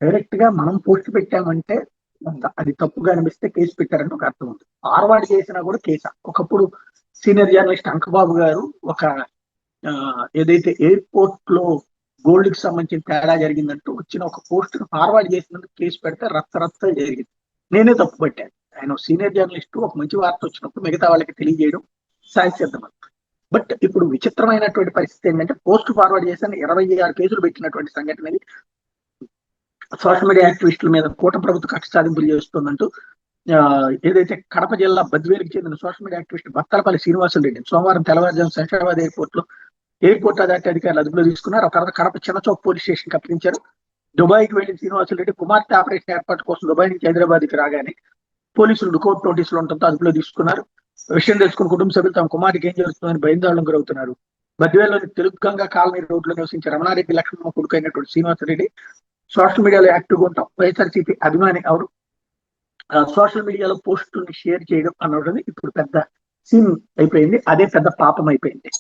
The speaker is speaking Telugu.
డైరెక్ట్ గా మనం పోస్ట్ పెట్టామంటే అది తప్పుగా అనిపిస్తే కేసు పెట్టారని ఒక అర్థం ఉంది. ఫార్వర్డ్ చేసినా కూడా కేసా. ఒకప్పుడు సీనియర్ జర్నలిస్ట్ అంకబాబు గారు ఒక ఏదైతే ఎయిర్పోర్ట్ లో గోల్డ్ కి సంబంధించిన తేడా జరిగిందంటూ వచ్చిన ఒక పోస్ట్ ఫార్వర్డ్ చేసినందుకు కేసు పెడితే రచ్చ జరిగింది. నేనే తప్పు పట్టాను. ఆయన సీనియర్ జర్నలిస్ట్, ఒక మంచి వార్త వచ్చినప్పుడు మిగతా వాళ్ళకి తెలియజేయడం సాయసిద్ధం. బట్ ఇప్పుడు విచిత్రమైనటువంటి పరిస్థితి ఏంటంటే పోస్ట్ ఫార్వర్డ్ చేసిన 26 కేసులు పెట్టినటువంటి సంఘటన సోషల్ మీడియా యాక్టివిస్టుల మీద కూటమి ప్రభుత్వ కక్ష సాధింపులు చేస్తుందంటూ ఏదైతే కడప జిల్లా బద్వేలుకి చెందిన social media activist Battalapalli Srinivasulu Reddy సోమవారం తెల్లవారుజాము శంషాబాద్ ఎయిర్పోర్ట్ అథారిటీ అధికారులు అదుపులో తీసుకున్నారు. ఒక తర్వాత కడప చిన్నచౌక్ పోలీస్ స్టేషన్ అప్పగించారు. దుబాయ్కి వెళ్లిన శ్రీనివాసులు రెడ్డి కుమార్తె ఆపరేషన్ ఏర్పాటు కోసం దుబాయ్ నుంచి హైదరాబాద్కి రాగానే పోలీసులు లుకౌట్ నోటీసులు ఉండటంతో అదుపులో తీసుకున్నారు. విషయం తెలుసుకున్న కుటుంబ సభ్యులు తమ కుమార్తెకి ఏం జరుగుతుందని భయాందోళనకు గురవుతున్నారు. బద్వేల్లోని తెలుగుగంగ కాలనీ రోడ్లో నివసించే రమణారెడ్డి లక్ష్మణ కొడుకు అయినటువంటి శ్రీనివాసరెడ్డి సోషల్ మీడియాలో యాక్టివ్గా ఉంటాం. వైఎస్ఆర్సీపీ అభిమాని అవరు. సోషల్ మీడియాలో పోస్టుల్ని షేర్ చేయడం అన్నది ఇప్పుడు పెద్ద సీన్ అయిపోయింది. అదే పెద్ద పాపం అయిపోయింది.